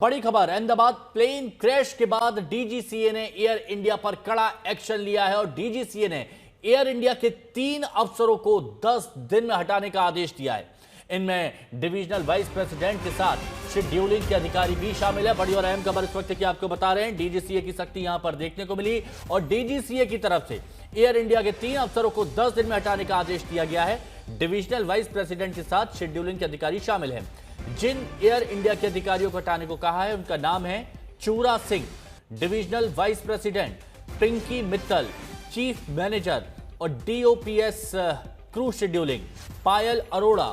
बड़ी खबर, Ahmedabad plane crash के बाद डीजीसीए ने एयर इंडिया पर कड़ा एक्शन लिया है और डीजीसीए ने एयर इंडिया के 3 अफसरों को 10 दिन में हटाने का आदेश दिया है। इनमें डिविजनल वाइस प्रेसिडेंट के साथ शेड्यूलिंग के अधिकारी भी शामिल है। बड़ी और अहम खबर इस वक्त की आपको बता रहे हैं, डीजीसीए की सख्ती यहां पर देखने को मिली और डीजीसीए की तरफ से एयर इंडिया के 3 अफसरों को 10 दिन में हटाने का आदेश दिया गया है। डिविजनल वाइस प्रेसिडेंट के साथ शेड्यूलिंग के अधिकारी शामिल हैं। जिन एयर इंडिया के अधिकारियों को हटाने को कहा है उनका नाम है Chura Singh, divisional vice president, Pinky Mittal, chief manager और DOPS crew scheduling, Payal Arora,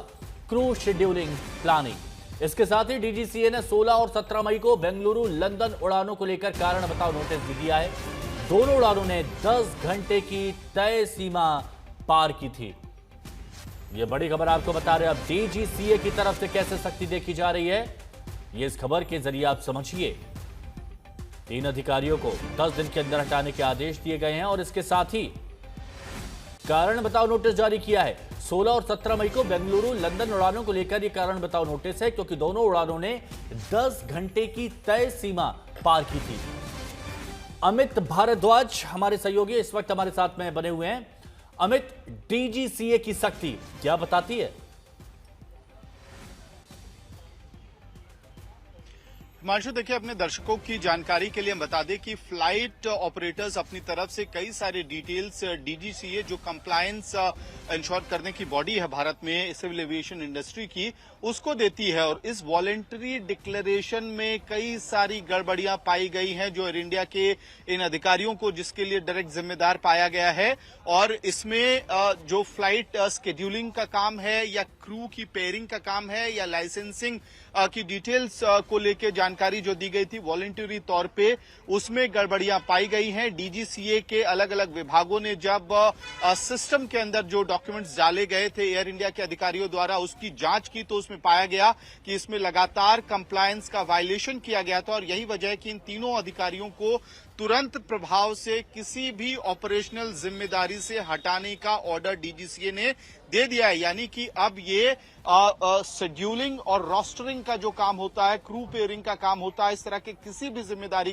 crew scheduling planning. इसके साथ ही डीजीसीए ने 16 और 17 मई को बेंगलुरु लंदन उड़ानों को लेकर कारण बताओ नोटिस भी दिया है। दोनों उड़ानों ने 10 घंटे की तय सीमा पार की थी। ये बड़ी खबर आपको बता रहे हैं। अब डीजीसीए की तरफ से कैसे सख्ती देखी जा रही है, ये इस खबर के जरिए आप समझिए। 3 अधिकारियों को 10 दिन के अंदर हटाने के आदेश दिए गए हैं और इसके साथ ही कारण बताओ नोटिस जारी किया है। 16 और 17 मई को बेंगलुरु लंदन उड़ानों को लेकर यह कारण बताओ नोटिस है, क्योंकि दोनों उड़ानों ने 10 घंटे की तय सीमा पार की थी। अमित भारद्वाज हमारे सहयोगी इस वक्त हमारे साथ में बने हुए हैं। अमित, डीजीसीए की सख्ती क्या बताती है? हिमांशु, देखिए, अपने दर्शकों की जानकारी के लिए हम बता दें कि फ्लाइट ऑपरेटर्स अपनी तरफ से कई सारे डिटेल्स डीजीसीए, जो कंप्लायंस इंश्योर करने की बॉडी है भारत में सिविल एविएशन इंडस्ट्री की, उसको देती है। और इस वॉलेंटरी डिक्लेरेशन में कई सारी गड़बड़ियां पाई गई हैं जो एयर इंडिया के इन अधिकारियों को, जिसके लिए डायरेक्ट जिम्मेदार पाया गया है। और इसमें जो फ्लाइट स्केड्यूलिंग का काम है या क्रू की पेयरिंग का काम है या लाइसेंसिंग की डिटेल्स को लेकर जानकारी जो दी गई थी वॉलंटरी तौर पे, उसमें गड़बड़ियां पाई गई हैं। डीजीसीए के अलग अलग विभागों ने जब सिस्टम के अंदर जो डॉक्यूमेंट्स डाले गए थे एयर इंडिया के अधिकारियों द्वारा, उसकी जांच की तो उसमें पाया गया कि इसमें लगातार कंप्लायंस का वायलेशन किया गया था। और यही वजह है कि इन तीनों अधिकारियों को तुरंत प्रभाव से किसी भी ऑपरेशनल जिम्मेदारी से हटाने का ऑर्डर डीजीसीए ने दे दिया है। यानी कि अब ये शेड्यूलिंग और रोस्टरिंग का जो काम होता है, क्रू पेयरिंग का काम होता है, इस तरह के किसी भी जिम्मेदारी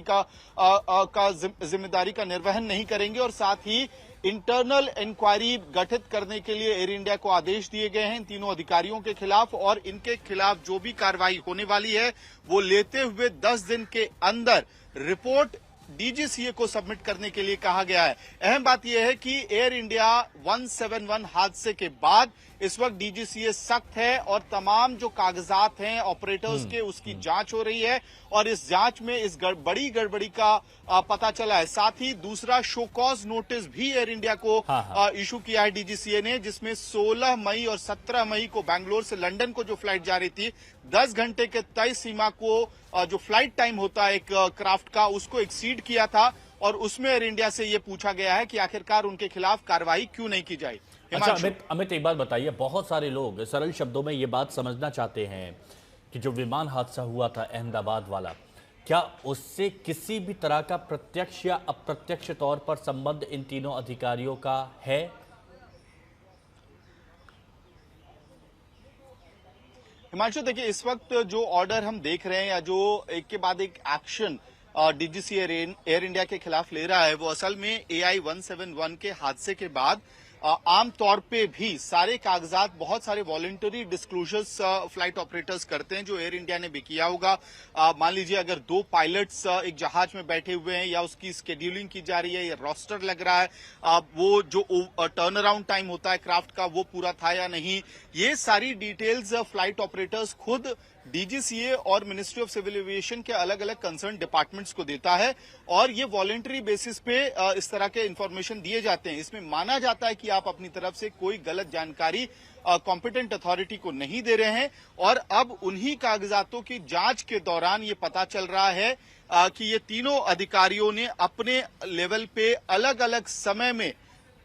का निर्वहन नहीं करेंगे। और साथ ही इंटरनल इंक्वायरी गठित करने के लिए एयर इंडिया को आदेश दिए गए हैं इन तीनों अधिकारियों के खिलाफ। और इनके खिलाफ जो भी कार्रवाई होने वाली है वो लेते हुए 10 दिन के अंदर रिपोर्ट डीजीसीए को सबमिट करने के लिए कहा गया है। अहम बात यह है कि एयर इंडिया 171 हादसे के बाद इस वक्त डीजीसीए सख्त है और तमाम जो कागजात हैं ऑपरेटर्स के, उसकी जांच हो रही है। और इस जांच में इस बड़ी गड़बड़ी का पता चला है। साथ ही दूसरा शो कॉज नोटिस भी एयर इंडिया को इशू किया है डीजीसीए ने, जिसमें 16 मई और 17 मई को बैंगलोर से लंदन को जो फ्लाइट जा रही थी, 10 घंटे के तय सीमा को जो फ्लाइट टाइम होता है एक क्राफ्ट का, उसको एक्सीड किया था। और उसमें एयर इंडिया से यह पूछा गया है कि आखिरकार उनके खिलाफ कार्रवाई क्यों नहीं की जाए। अच्छा अमित, एक बात बताइए, बहुत सारे लोग सरल शब्दों में ये बात समझना चाहते हैं कि जो विमान हादसा हुआ था अहमदाबाद वाला, क्या उससे किसी भी तरह का प्रत्यक्ष या अप्रत्यक्ष तौर पर संबंध इन तीनों अधिकारियों का है? हिमांशु, देखिए, इस वक्त जो ऑर्डर हम देख रहे हैं या जो एक के बाद एक एक्शन डीजीसीए एयर इंडिया के खिलाफ ले रहा है, वो असल में AI 171 के हादसे के बाद आम तौर पे भी सारे कागजात, बहुत सारे वॉलंटरी डिस्क्लोजर्स फ्लाइट ऑपरेटर्स करते हैं जो एयर इंडिया ने भी किया होगा। मान लीजिए अगर 2 पायलट्स एक जहाज में बैठे हुए हैं या उसकी स्केड्यूलिंग की जा रही है या रोस्टर लग रहा है, वो जो टर्न अराउंड टाइम होता है क्राफ्ट का वो पूरा था या नहीं, ये सारी डिटेल्स फ्लाइट ऑपरेटर्स खुद डीजीसीए और मिनिस्ट्री ऑफ सिविल एविएशन के अलग अलग कंसर्न डिपार्टमेंट्स को देता है। और ये वॉलंटरी बेसिस पे इस तरह के इंफॉर्मेशन दिए जाते हैं। इसमें माना जाता है कि आप अपनी तरफ से कोई गलत जानकारी कॉम्पिटेंट अथॉरिटी को नहीं दे रहे हैं। और अब उन्हीं कागजातों की जांच के दौरान ये पता चल रहा है कि ये तीनों अधिकारियों ने अपने लेवल पे अलग अलग समय में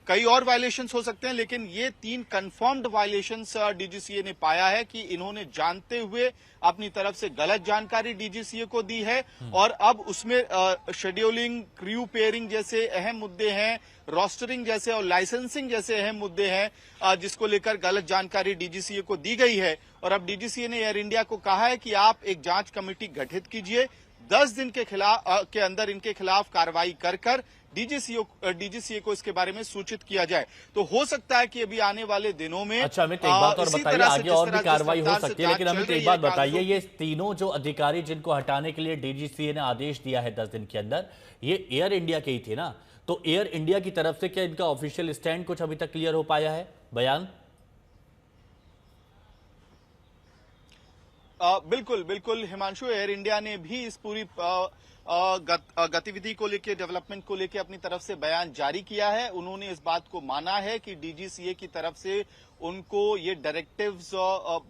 कई और वायलेशंस हो सकते हैं, लेकिन ये 3 कंफर्म्ड वायलेशंस डीजीसीए ने पाया है कि इन्होंने जानते हुए अपनी तरफ से गलत जानकारी डीजीसीए को दी है और अब उसमें शेड्यूलिंग, क्रू पेयरिंग जैसे अहम मुद्दे हैं, रोस्टरिंग जैसे और लाइसेंसिंग जैसे अहम मुद्दे हैं जिसको लेकर गलत जानकारी डीजीसीए को दी गई है। और अब डीजीसीए ने एयर इंडिया को कहा है कि आप एक जांच कमेटी गठित कीजिए, 10 दिन के अंदर इनके खिलाफ कार्रवाई कर डीजीसीए को इसके बारे में सूचित किया जाए। तो हो सकता है कि अभी आने वाले दिनों में अच्छा अमित, एक बात और बताइए, आगे और भी कार्रवाई हो सकती है, लेकिन अमित एक बात बताइए, ये तीनों जो अधिकारी जिनको हटाने के लिए डीजीसीए ने आदेश दिया है 10 दिन के अंदर, ये एयर इंडिया के ही थे ना? तो एयर इंडिया की तरफ से क्या इनका ऑफिशियल स्टैंड कुछ अभी तक क्लियर हो पाया है, बयान? बिल्कुल बिल्कुल हिमांशु, एयर इंडिया ने भी इस पूरी गतिविधि को लेकर, डेवलपमेंट को लेकर अपनी तरफ से बयान जारी किया है। उन्होंने इस बात को माना है कि डीजीसीए की तरफ से उनको ये डायरेक्टिव्स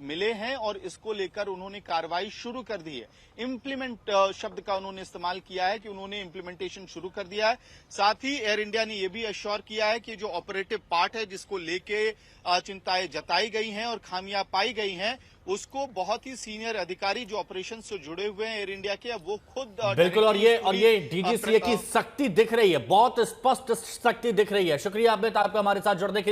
मिले हैं और इसको लेकर उन्होंने कार्रवाई शुरू कर दी है। इम्प्लीमेंट शब्द का उन्होंने इस्तेमाल किया है कि उन्होंने इम्प्लीमेंटेशन शुरू कर दिया है। साथ ही एयर इंडिया ने यह भी एश्योर किया है कि जो ऑपरेटिव पार्ट है जिसको लेके चिंताएं जताई गई हैं और खामियां पाई गई हैं, उसको बहुत ही सीनियर अधिकारी जो ऑपरेशन से जुड़े हुए हैं एयर इंडिया के, अब वो खुद बिल्कुल, और ये डीजीसीए की सख्ती दिख रही है, बहुत स्पष्ट सख्ती दिख रही है। शुक्रिया अमित, आपका हमारे साथ जुड़ने के लिए।